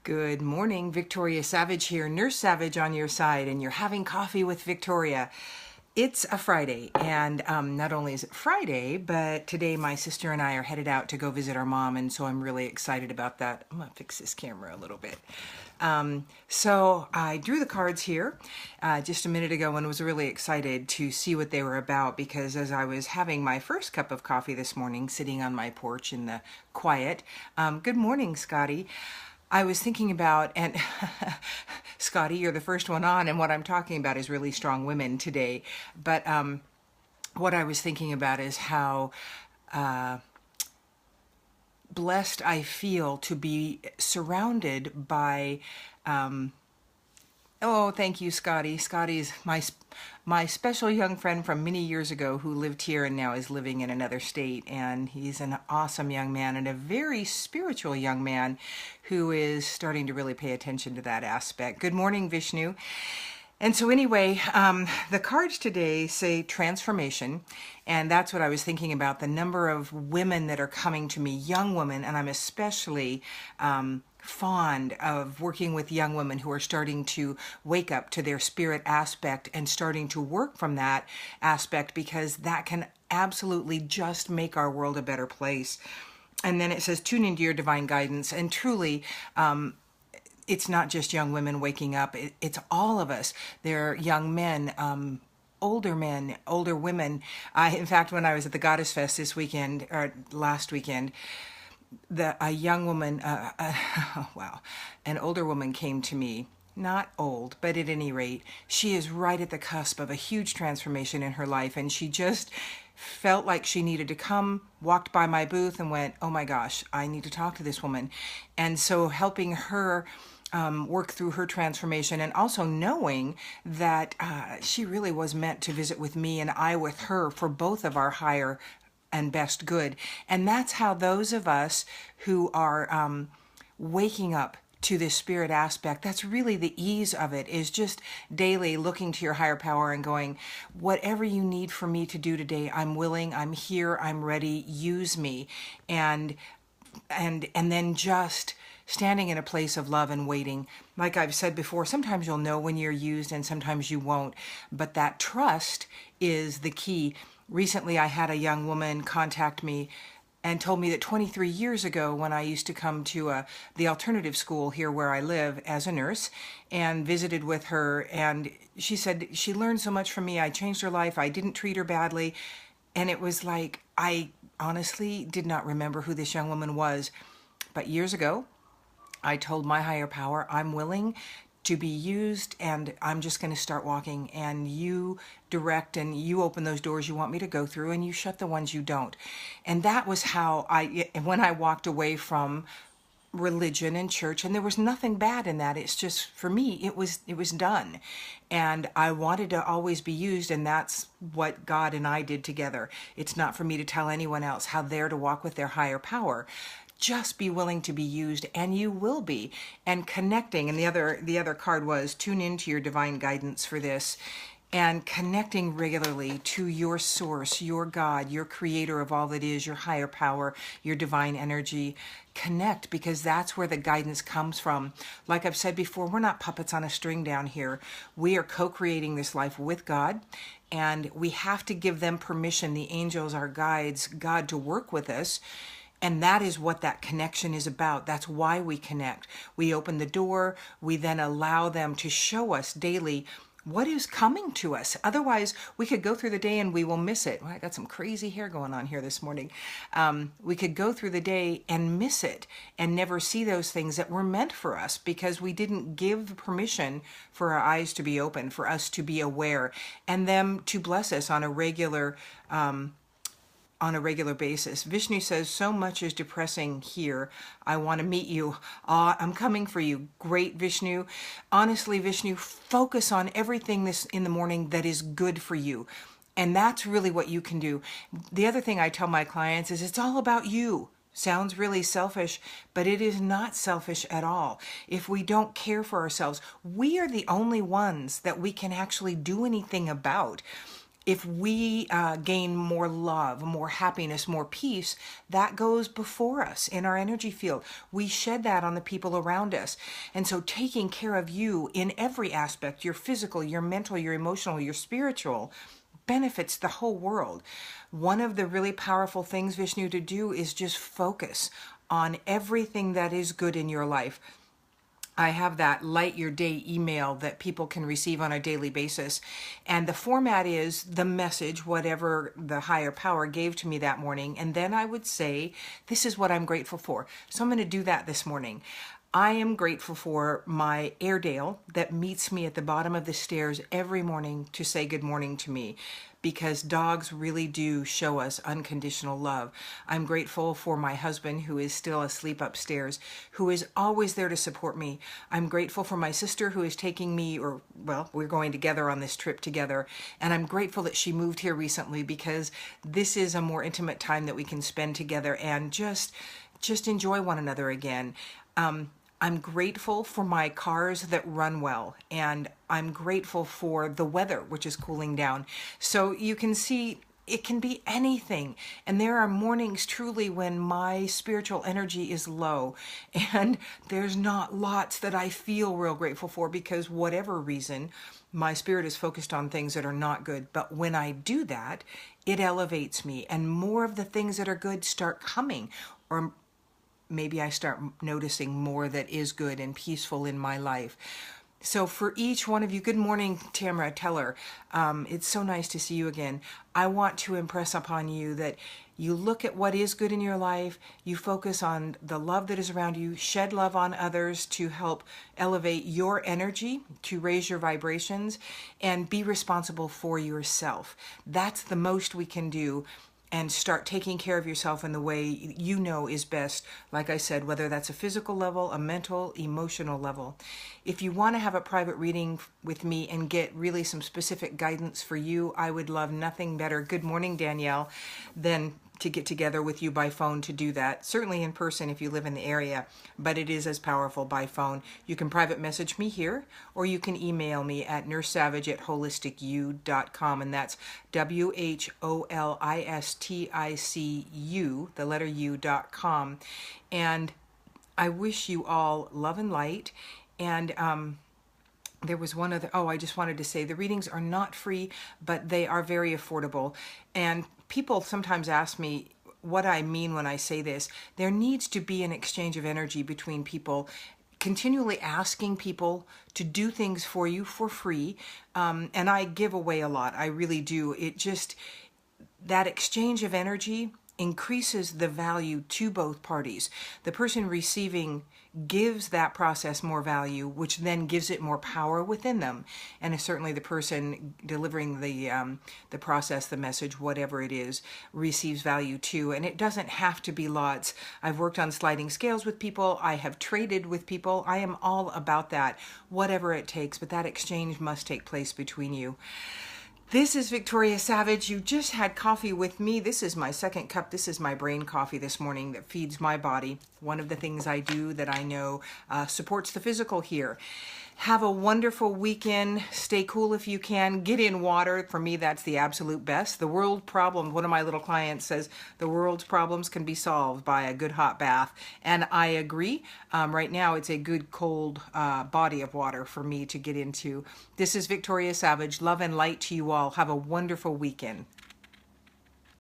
Good morning, Victoria Savage here, Nurse Savage on your side, and you're having coffee with Victoria. It's a Friday, and not only is it Friday, but today my sister and I are headed out to go visit our mom, and so I'm really excited about that. I'm gonna fix this camera a little bit. So I drew the cards here just a minute ago and was really excited to see what they were about, because as I was having my first cup of coffee this morning, sitting on my porch in the quiet, good morning, Scotty. I was thinking about, and Scotty, you're the first one on, and what I'm talking about is really strong women today. But what I was thinking about is how blessed I feel to be surrounded by oh, thank you, Scotty. Scotty's my special young friend from many years ago who lived here and now is living in another state. And he's an awesome young man and a very spiritual young man who is starting to really pay attention to that aspect. Good morning, Vishnu. And so anyway, the cards today say transformation, and that's what I was thinking about, the number of women that are coming to me, young women, and I'm especially fond of working with young women who are starting to wake up to their spirit aspect and starting to work from that aspect, because that can absolutely just make our world a better place. And then it says, tune into your divine guidance, and truly, it's not just young women waking up, it's all of us. They're young men, older women. In fact, when I was at the Goddess Fest this weekend, or last weekend, a young woman, wow, an older woman came to me. Not old, but at any rate, she is right at the cusp of a huge transformation in her life, and she just felt like she needed to come, walked by my booth and went, oh my gosh, I need to talk to this woman. And so helping her work through her transformation, and also knowing that she really was meant to visit with me and I with her for both of our higher and best good. And that's how those of us who are waking up to this spirit aspect, that's really the ease of it, is just daily looking to your higher power and going, whatever you need for me to do today, I'm willing, I'm here, I'm ready, use me. And then just standing in a place of love and waiting. Like I've said before, sometimes you'll know when you're used and sometimes you won't, but that trust is the key. Recently, I had a young woman contact me and told me that 23 years ago, when I used to come to the alternative school here where I live as a nurse and visited with her, and she said she learned so much from me, I changed her life, I didn't treat her badly. And it was like, I honestly did not remember who this young woman was. But years ago, I told my higher power, I'm willing to be used, and I'm just going to start walking, and you direct and you open those doors you want me to go through, and you shut the ones you don't. And that was how when I walked away from religion and church, and there was nothing bad in that, it's just, for me, it was done, and I wanted to always be used, and that's what God and I did together. It's not for me to tell anyone else how they're to walk with their higher power. Just be willing to be used, and you will be. And connecting, and the other card was tune into your divine guidance for this, and connecting regularly to your source, your God, your creator of all that is, your higher power, your divine energy. Connect, because that's where the guidance comes from. Like I've said before, we're not puppets on a string down here. We are co-creating this life with God, and we have to give them permission, the angels, our guides, God, to work with us. And that is what that connection is about. That's why we connect. We open the door. We then allow them to show us daily what is coming to us. Otherwise, we could go through the day and we will miss it. Well, I got some crazy hair going on here this morning. We could go through the day and miss it and never see those things that were meant for us, because we didn't give permission for our eyes to be open, for us to be aware, and them to bless us on a regular basis. Vishnu says, so much is depressing here. I want to meet you. I'm coming for you. Great, Vishnu. Honestly, Vishnu, focus on everything this in the morning that is good for you. And that's really what you can do. The other thing I tell my clients is it's all about you. Sounds really selfish, but it is not selfish at all. If we don't care for ourselves, we are the only ones that we can actually do anything about. if we gain more love, more happiness, more peace, that goes before us in our energy field. We shed that on the people around us. And so taking care of you in every aspect, your physical, your mental, your emotional, your spiritual, benefits the whole world. One of the really powerful things, Vishnu, to do is just focus on everything that is good in your life. I have that Light Your Day email that people can receive on a daily basis. And the format is the message, whatever the higher power gave to me that morning. And then I would say, this is what I'm grateful for. So I'm going to do that this morning. I am grateful for my Airedale that meets me at the bottom of the stairs every morning to say good morning to me, because dogs really do show us unconditional love. I'm grateful for my husband, who is still asleep upstairs, who is always there to support me. I'm grateful for my sister, who is taking me, or, well, we're going together on this trip together. And I'm grateful that she moved here recently, because this is a more intimate time that we can spend together and just enjoy one another again. I'm grateful for my cars that run well, and I'm grateful for the weather, which is cooling down. So you can see it can be anything. And there are mornings truly when my spiritual energy is low, and there's not lots that I feel real grateful for, because whatever reason, my spirit is focused on things that are not good. But when I do that, it elevates me, and more of the things that are good start coming, or maybe I start noticing more that is good and peaceful in my life. So for each one of you, good morning, Tamara Teller. It's so nice to see you again. I want to impress upon you that you look at what is good in your life, you focus on the love that is around you, shed love on others to help elevate your energy, to raise your vibrations, and be responsible for yourself. That's the most we can do, and start taking care of yourself in the way you know is best. Like I said, whether that's a physical level, a mental, emotional level. If you want to have a private reading with me and get really some specific guidance for you, I would love nothing better, good morning, Danielle, than to get together with you by phone to do that. Certainly in person if you live in the area, but it is as powerful by phone. You can private message me here, or you can email me at nursesavage@holisticu.com, and that's WHOLISTICU, the letter U.com. And I wish you all love and light. And there was one other, I just wanted to say the readings are not free, but they are very affordable. And people sometimes ask me what I mean when I say this. There needs to be an exchange of energy between people, continually asking people to do things for you for free. And I give away a lot. I really do. That exchange of energy increases the value to both parties. The person receiving gives that process more value, which then gives it more power within them. And certainly the person delivering the process, the message, whatever it is, receives value too. And it doesn't have to be lots. I've worked on sliding scales with people. I have traded with people. I am all about that, whatever it takes. But that exchange must take place between you. This is Victoria Savage. You just had coffee with me. This is my second cup. This is my brain coffee this morning that feeds my body. One of the things I do that I know supports the physical here. Have a wonderful weekend. Stay cool if you can. Get in water. For me, that's the absolute best. The world problem, one of my little clients says, the world's problems can be solved by a good hot bath. And I agree. Right now, it's a good cold body of water for me to get into. This is Victoria Savage. Love and light to you all. Have a wonderful weekend.